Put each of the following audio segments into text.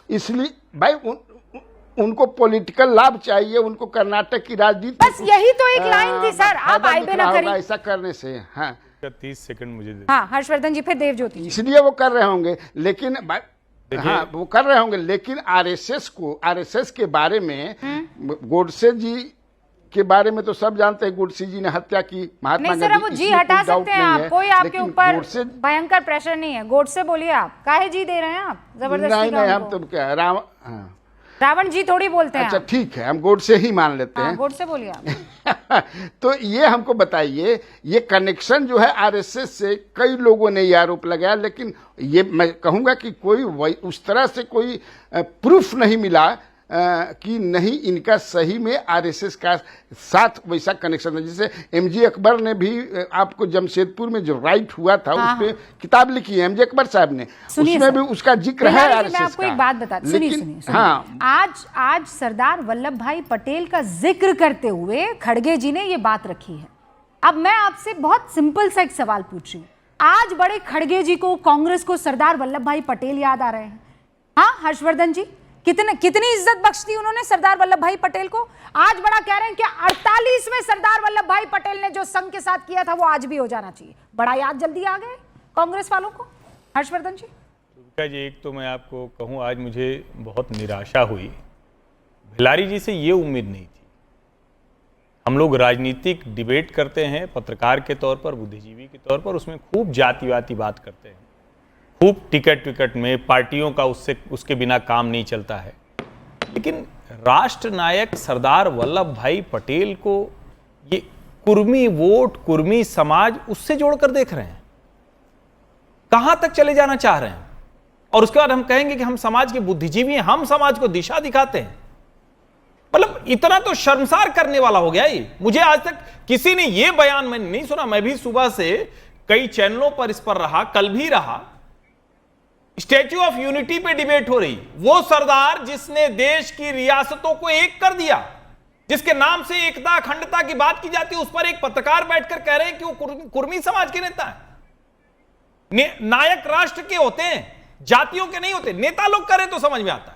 इसलिए भाई उनको पॉलिटिकल लाभ चाहिए, उनको कर्नाटक की राजनीति, बस यही तो एक लाइन थी सर, आप आइबे ना करिए ऐसा करने से। हाँ 30 सेकंड मुझे दे। हाँ हर्षवर्धन जी, फिर देवज्योति जी। इसलिए वो कर रहे होंगे, लेकिन हाँ वो कर रहे होंगे, लेकिन आरएसएस के बारे में, गोडसे जी के बारे में तो सब जानते हैं, गोडसे जी ने हत्या की महात्मा नहीं सर, वो जी हटा सकते हैं आप, कोई आपके ऊपर भयंकर प्रेशर नहीं है। गोडसे बोलिए आप, काहे जी दे रहे हैं आप जबरदस्ती? नहीं हम तो क्या रावण जी थोड़ी बोलते हैं। अच्छा ठीक है, हम गोडसे ही मान लेते हैं। गोडसे बोलिए आप। तो ये हमको बताइए, ये कनेक्शन जो है आरएसएस से, कई लोगों ने ये आरोप लगाया, लेकिन ये मैं कहूंगा कि कोई उस तरह से कोई प्रूफ नहीं मिला कि नहीं इनका सही में आरएसएस का साथ वैसा कनेक्शन है। जैसे एमजे अकबर ने भी, आपको जमशेदपुर में जो राइट हुआ था उस पे किताब लिखी है एमजे अकबर साहब ने, उसमें भी उसका जिक्र है आरएसएस का। मैं आपको एक बात बताती, सुनिए। हाँ, आज सरदार वल्लभ भाई पटेल का जिक्र करते हुए खड़गे जी ने ये बात रखी है। अब मैं आपसे बहुत सिंपल सा एक सवाल पूछ रही हूँ, आज बड़े खड़गे जी को, कांग्रेस को सरदार वल्लभ भाई पटेल याद आ रहे हैं? हाँ हर्षवर्धन जी, कितनी इज्जत बख्शी उन्होंने सरदार वल्लभ भाई पटेल को। आज बड़ा कह रहे हैं कि 48वें सरदार वल्लभ भाई पटेल ने जो संघ के साथ किया था वो आज भी हो जाना चाहिए। बड़ा याद जल्दी आ गए कांग्रेस वालों को। हर्षवर्धन जी। जी एक तो मैं आपको कहूं, आज मुझे बहुत निराशा हुई। भिलारी जी से ये उम्मीद नहीं थी। हम लोग राजनीतिक डिबेट करते हैं पत्रकार के तौर पर, बुद्धिजीवी के तौर पर, उसमें खूब जातिवादी बात करते हैं, खूब टिकट में पार्टियों का उसके बिना काम नहीं चलता है। लेकिन राष्ट्र नायक सरदार वल्लभ भाई पटेल को ये कुर्मी वोट, कुर्मी समाज उससे जोड़कर देख रहे हैं। कहां तक चले जाना चाह रहे हैं? और उसके बाद हम कहेंगे कि हम समाज के बुद्धिजीवी हैं, हम समाज को दिशा दिखाते हैं। मतलब इतना तो शर्मसार करने वाला हो गया ये। मुझे आज तक किसी ने ये बयान मैंने नहीं सुना। मैं भी सुबह से कई चैनलों पर इस पर रहा, कल भी रहा। स्टैच्यू ऑफ यूनिटी पे डिबेट हो रही, वो सरदार जिसने देश की रियासतों को एक कर दिया, जिसके नाम से एकता अखंडता की बात की जाती है, उस पर एक पत्रकार बैठकर कह रहे हैं कि वो कुर्मी समाज के नेता है। नायक राष्ट्र के होते हैं, जातियों के नहीं होते। नेता लोग करें तो समझ में आता है,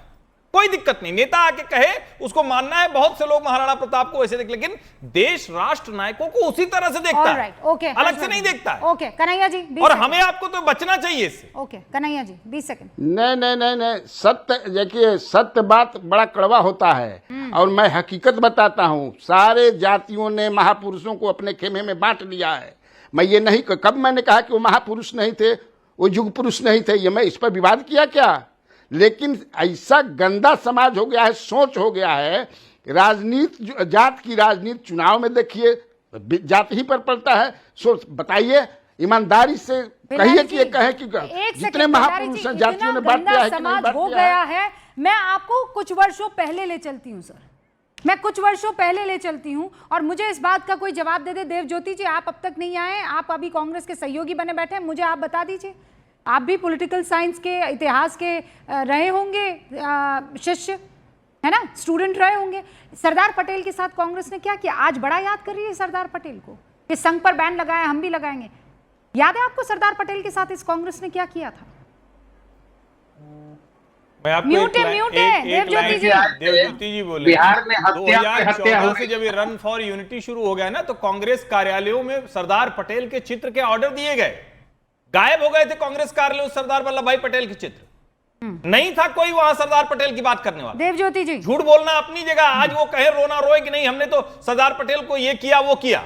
कोई दिक्कत नहीं, नेता आके कहे उसको मानना है। बहुत से लोग महाराणा प्रताप को वैसे देख, लेकिन देश राष्ट्र नायकों को उसी तरह से देखता है, अलग से नहीं देखता है। ओके कन्हैया जी, और हमें आपको तो बचना चाहिए इससे। Okay Kanhaiya ji 20 second. नहीं, सत्य देखिए, सत्य बात बड़ा कड़वा होता है, और मैं हकीकत बताता हूँ। सारे जातियों ने महापुरुषों को अपने खेमे में बांट लिया है। मैं ये नहीं, कब मैंने कहा कि वो महापुरुष नहीं थे, वो युग पुरुष नहीं थे? ये मैं इस पर विवाद किया क्या? लेकिन ऐसा गंदा समाज हो गया है, सोच हो गया है। राजनीति, जात की राजनीति चुनाव में देखिए, जात ही पर पड़ता है। सोच बताइए, ईमानदारी से कहिए कि ये कहे कि जितने महापुरुष हैं जातियों ने बांट दिया है कि नहीं बांट दिया है। मैं आपको कुछ वर्षों पहले ले चलती हूँ सर, मैं कुछ वर्षों पहले ले चलती हूँ, और मुझे इस बात का कोई जवाब दे दे। देवज्योति जी, आप अब तक नहीं आए, आप अभी कांग्रेस के सहयोगी बने बैठे हैं, मुझे आप बता दीजिए, आप भी पॉलिटिकल साइंस के, इतिहास के रहे होंगे शिष्य, है ना, स्टूडेंट रहे होंगे। सरदार पटेल के साथ कांग्रेस ने क्या किया? आज बड़ा याद कर रही है सरदार पटेल को कि संघ पर बैन लगाया, हम भी लगाएंगे। याद है आपको सरदार पटेल के साथ इस कांग्रेस ने क्या किया था? मैं आपको देवज्योति जी बोले, बिहार में हत्या से जब ये रन फॉर यूनिटी शुरू हो गया ना, तो कांग्रेस कार्यालयों में सरदार पटेल के चित्र के ऑर्डर दिए गए। गायब हो गए थे कांग्रेस कार्यालय सरदार वल्लभ भाई पटेल के चित्र। नहीं था कोई वहां सरदार पटेल की बात करने वाला। देवज्योति जी, झूठ बोलना अपनी जगह। आज वो कहे रोना रोए कि नहीं हमने तो सरदार पटेल को ये किया वो किया।